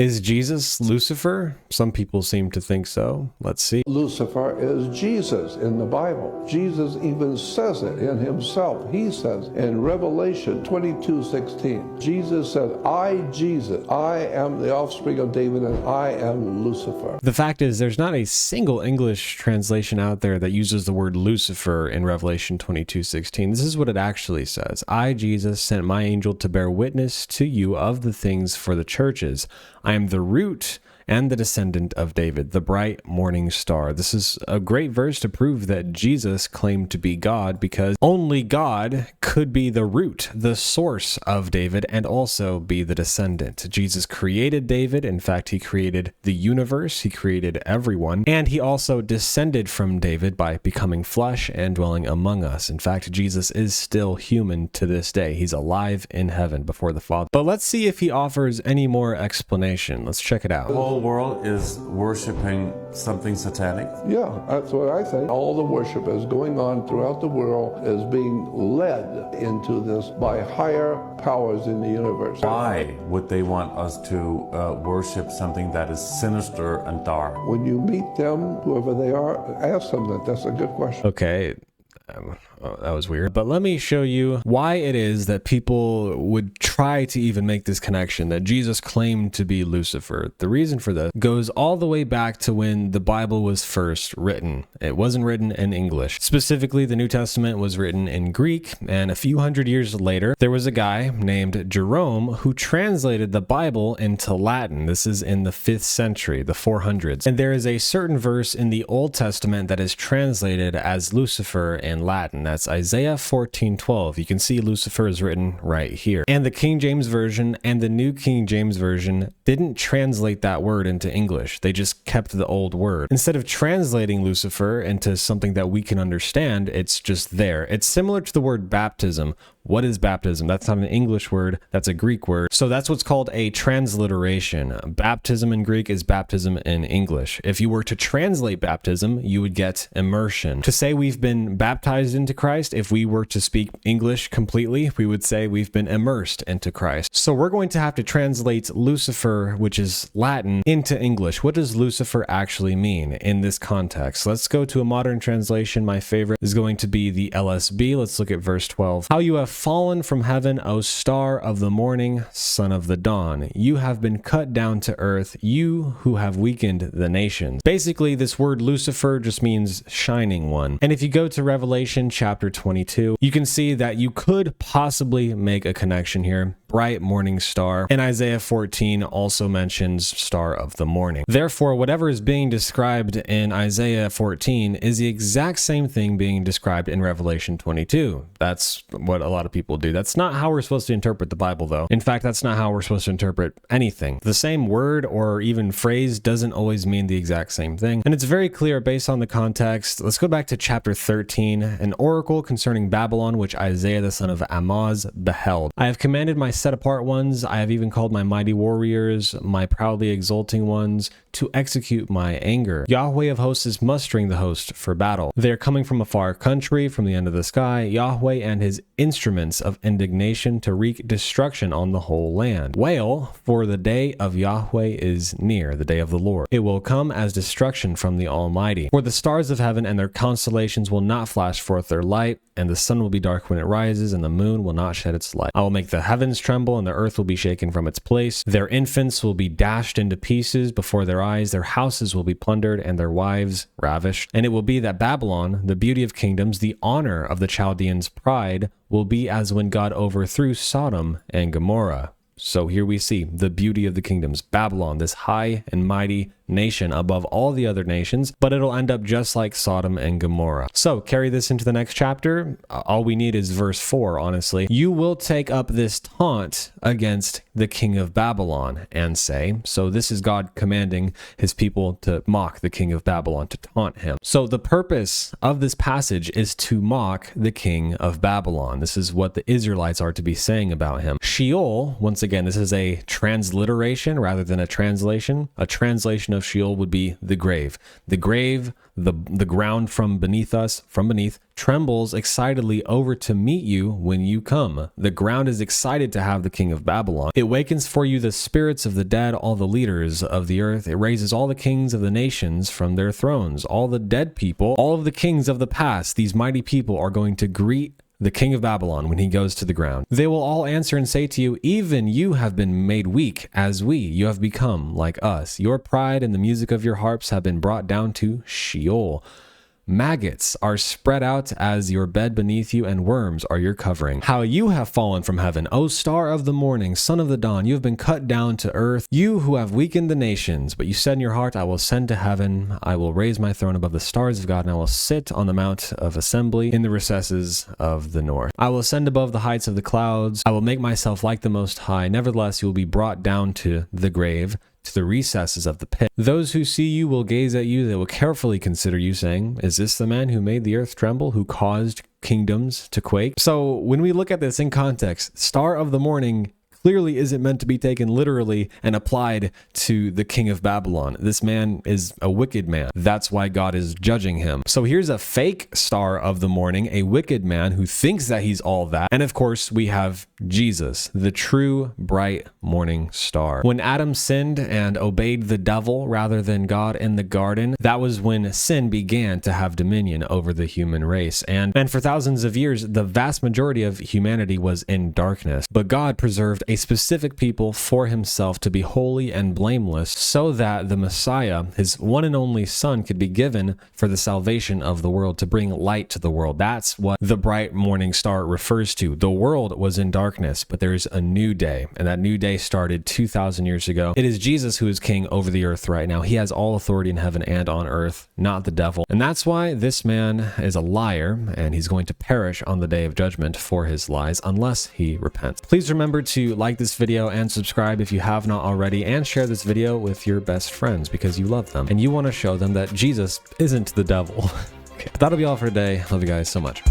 Is Jesus Lucifer? Some people seem to think so. Let's see. Lucifer is Jesus in the Bible. Jesus even says it in himself. He says in Revelation 22:16, Jesus said, Jesus, I am the offspring of David and I am Lucifer. The fact is, there's not a single English translation out there that uses the word Lucifer in Revelation 22:16. This is what it actually says. I, Jesus, sent my angel to bear witness to you of the things for the churches. I am the root and the descendant of David, the bright morning star. This is a great verse to prove that Jesus claimed to be God, because only God could be the root, the source of David, and also be the descendant. Jesus created David. In fact, he created the universe. He created everyone. And he also descended from David by becoming flesh and dwelling among us. In fact, Jesus is still human to this day. He's alive in heaven before the Father. But let's see if he offers any more explanation. Let's check it out. The whole world is worshiping something satanic? Yeah, that's what I think. All the worship is going on throughout the world is being led into this by higher powers in the universe. Why would they want us to worship something that is sinister and dark? When you meet them, whoever they are, ask them that. That's a good question. Okay. That was weird. But let me show you why it is that people would try to even make this connection that Jesus claimed to be Lucifer. The reason for this goes all the way back to when the Bible was first written. It wasn't written in English. Specifically, the New Testament was written in Greek, and a few hundred years later, there was a guy named Jerome who translated the Bible into Latin. This is in the 5th century, the 400s. And there is a certain verse in the Old Testament that is translated as Lucifer in Latin. That's Isaiah 14:12. You can see Lucifer is written right here. And the King James Version and the New King James Version didn't translate that word into English. They just kept the old word. Instead of translating Lucifer into something that we can understand, it's just there. It's similar to the word baptism. What is baptism? That's not an English word, that's a Greek word. So that's what's called a transliteration. Baptism in Greek is baptism in English. If you were to translate baptism, you would get immersion. To say we've been baptized into Christ, if we were to speak English completely, we would say we've been immersed into Christ. So we're going to have to translate Lucifer, which is Latin, into English. What does Lucifer actually mean in this context? Let's go to a modern translation. My favorite is going to be the LSB. Let's look at verse 12. How you have fallen from heaven, O star of the morning, son of the dawn. You have been cut down to earth, you who have weakened the nations. Basically, this word Lucifer just means shining one. And if you go to Revelation chapter 22, you can see that you could possibly make a connection here. Bright morning star. And Isaiah 14 also mentions star of the morning. Therefore, whatever is being described in Isaiah 14 is the exact same thing being described in Revelation 22. That's what a lot of people do. That's not how we're supposed to interpret the Bible, though. In fact, that's not how we're supposed to interpret anything. The same word or even phrase doesn't always mean the exact same thing. And it's very clear based on the context. Let's go back to chapter 13, an oracle concerning Babylon, which Isaiah the son of Amoz beheld. I have commanded my set apart ones, I have even called my mighty warriors, my proudly exulting ones, to execute my anger. Yahweh of hosts is mustering the host for battle. They are coming from a far country, from the end of the sky, Yahweh and his instruments of indignation to wreak destruction on the whole land. Wail, for the day of Yahweh is near, the day of the Lord. It will come as destruction from the Almighty. For the stars of heaven and their constellations will not flash forth their light, and the sun will be dark when it rises, and the moon will not shed its light. I will make the heavens tremble, and the earth will be shaken from its place. Their infants will be dashed into pieces before their eyes. Their houses will be plundered, and their wives ravished. And it will be that Babylon, the beauty of kingdoms, the honor of the Chaldeans' pride, will be as when God overthrew Sodom and Gomorrah. So here we see the beauty of the kingdoms. Babylon, this high and mighty nation above all the other nations, but it'll end up just like Sodom and Gomorrah. So carry this into the next chapter. All we need is verse 4, honestly. You will take up this taunt against the king of Babylon and say, so this is God commanding his people to mock the king of Babylon, to taunt him. So the purpose of this passage is to mock the king of Babylon. This is what the Israelites are to be saying about him. Sheol, once again, this is a transliteration rather than a translation of of Sheol would be the grave. The grave, the ground from beneath us, from beneath, trembles excitedly over to meet you when you come. The ground is excited to have the king of Babylon. It wakens for you the spirits of the dead, all the leaders of the earth. It raises all the kings of the nations from their thrones. All the dead people, all of the kings of the past, these mighty people are going to greet the king of Babylon when he goes to the ground. They will all answer and say to you, even you have been made weak as we. You have become like us. Your pride and the music of your harps have been brought down to Sheol. Maggots are spread out as your bed beneath you, and worms are your covering. How you have fallen from heaven, O star of the morning, son of the dawn, you have been cut down to earth, you who have weakened the nations. But you said in your heart, I will ascend to heaven, I will raise my throne above the stars of God, and I will sit on the mount of assembly in the recesses of the north. I will ascend above the heights of the clouds, I will make myself like the Most High. Nevertheless, you will be brought down to the grave, to the recesses of the pit. Those who see you will gaze at you, they will carefully consider you, saying, is this the man who made the earth tremble, who caused kingdoms to quake? So when we look at this in context, star of the morning clearly isn't meant to be taken literally and applied to the king of Babylon. This man is a wicked man. That's why God is judging him. So here's a fake star of the morning, a wicked man who thinks that he's all that. And of course, we have Jesus, the true bright morning star. When Adam sinned and obeyed the devil rather than God in the garden, that was when sin began to have dominion over the human race. And for thousands of years, the vast majority of humanity was in darkness. But God preserved a specific people for himself to be holy and blameless, so that the Messiah, his one and only son, could be given for the salvation of the world, to bring light to the world. That's what the bright morning star refers to. The world was in darkness, but there's a new day, and that new day started 2,000 years ago. It is Jesus who is king over the earth right now. He has all authority in heaven and on earth, not the devil. And that's why this man is a liar, and he's going to perish on the day of judgment for his lies unless he repents. Please remember to like this video and subscribe if you have not already, and share this video with your best friends because you love them and you want to show them that Jesus isn't the devil. Okay. That'll be all for today. Love you guys so much.